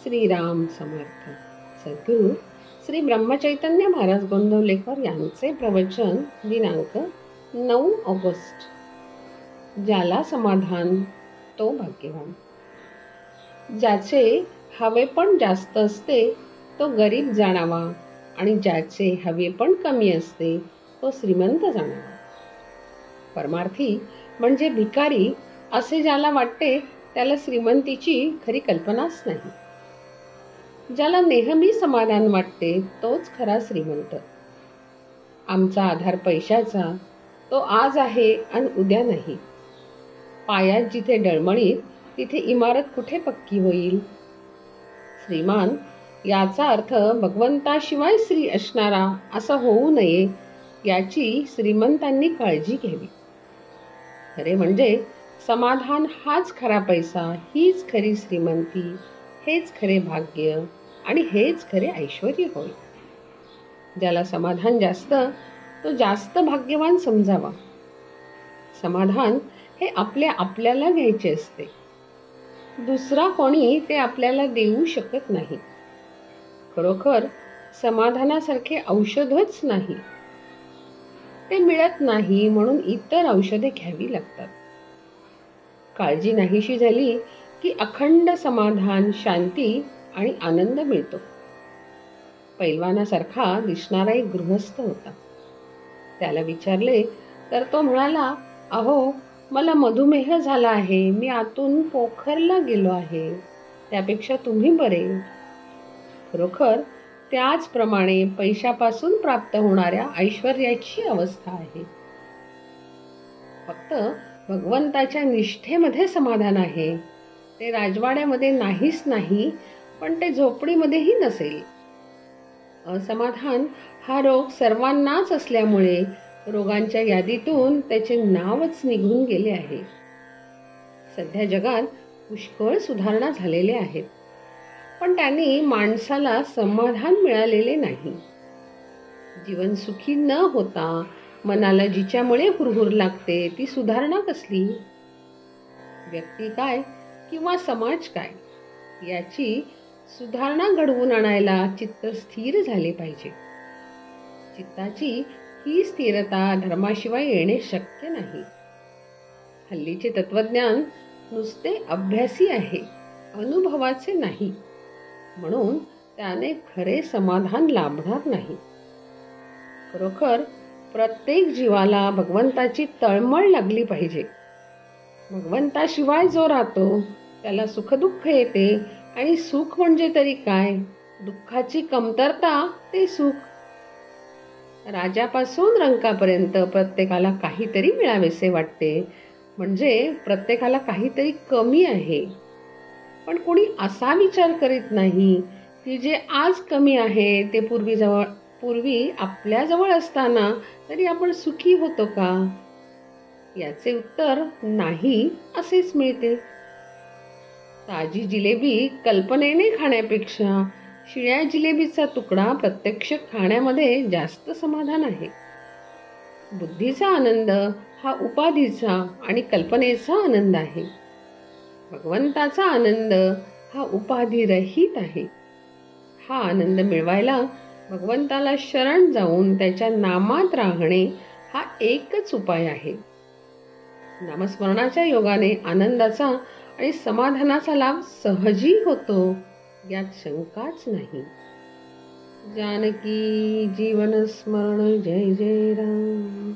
श्रीराम समर्थ. सद्गुरू श्री ब्रह्मचैतन्य महाराज गोंदवलेकर यांचे प्रवचन दिनांक 9 ऑगस्ट. ज्याला समाधान तो भाग्यवान. ज्याचे हवे पण जास्त असते तो गरीब जाणावा आणि ज्याचे हवे पण कमी असते तो श्रीमंत जाणावा. परमार्थी म्हणजे भिकारी असे ज्याला वाटते त्याला श्रीमंतीची खरी कल्पनाच नाही. ज्याला नेहमी समाधान वाटते तोच खरा श्रीमंत. आमचा आधार पैशाचा तो आज आहे आणि उद्या नाही. पायात जिथे डळमळीत तिथे इमारत कुठे पक्की होईल. श्रीमान याचा अर्थ भगवंताशिवाय श्री असणारा असा होऊ नये याची श्रीमंतांनी काळजी घ्यावी. खरे म्हणजे समाधान हाच खरा पैसा, हीच खरी श्रीमंती, हेच खरे भाग्य आणि हेच खरे ऐश्वर्य होय. ज्याला समाधान जास्त तो जास्त भाग्यवान समजावा. समाधान हे आपल्याला घ्यायचे असते. दुसरा कोणी ते आपल्याला देऊ शकत नाही. खरोखर समाधानासारखे औषधच नाही. ते मिळत नाही म्हणून इतर औषधे घ्यावी लागतात. काळजी नाहीशी झाली की अखंड समाधान, शांती आणि आनंद मिळतो. पैलवानासारखा दिसणारा एक गृहस्थ होता. त्याला विचारले तर तो म्हणाला, अहो मला मधुमेह झाला आहे, मी आतून पोखरला गेलो आहे, त्यापेक्षा तुम्ही बरे. खरोखर त्याचप्रमाणे पैशापासून प्राप्त होणाऱ्या ऐश्वर्याची अवस्था आहे. फक्त भगवंताच्या निष्ठेमध्ये समाधान आहे. ते राजवाड्यामध्ये नाहीच नाही, पण ते झोपडीमध्येही नसेल. असमाधान हा रोग सर्वांनाच असल्यामुळे रोगांच्या यादीतून त्याचे नावच निघून गेले आहे. सध्या जगात पुष्कळ सुधारणा झालेल्या आहेत, पण त्यांनी माणसाला समाधान मिळालेले नाही. जीवन सुखी न होता मनाला जिच्यामुळे हुरहुर लागते ती सुधारणा कसली? व्यक्ती काय किंवा समाज काय याची सुधारणा घडवून आणायला चित्त स्थिर झाले पाहिजे. चित्ताची ही स्थिरता धर्माशिवाय येणे शक्य नाही. हल्लीचे तत्वज्ञान नुसते अभ्यासी आहे, अनुभवाचे नाही. म्हणून त्याने खरे समाधान लाभणार नाही. खरोखर प्रत्येक जीवाला भगवंताची तळमळ लागली पाहिजे. भगवंताशिवाय जो राहतो त्याला सुखदुःख येते, आणि सुख म्हणजे तरी काय? दुःखाची कमतरता ते सुख. राजापासून रंकापर्यंत प्रत्येकाला काहीतरी मिळावेसे वाटते, म्हणजे प्रत्येकाला काहीतरी कमी आहे. पण कोणी असा विचार करीत नाही की जे आज कमी आहे ते पूर्वी आपल्याजवळ असताना तरी आपण सुखी होतो का? याचे उत्तर नाही असेच मिळते. ताजी जिलेबी कल्पनेने खाण्यापेक्षा शिळ्या जिलेबीचा तुकडा प्रत्यक्ष खाण्यामध्ये जास्त समाधान आहे. बुद्धीचा आनंद हा उपाधीचा आणि कल्पनेचा आनंद आहे. भगवंताचा आनंद हा उपाधिरहित आहे. हा आनंद मिळवायला भगवंताला शरण जाऊन त्याच्या नामात राहणे हा एकच उपाय आहे. नामस्मरणाच्या योगाने आनंदाचा आणि समाधानाचा लाभ सहजी होतो, यात शंकाच नाही. जानकी जीवन स्मरण. जय जय राम.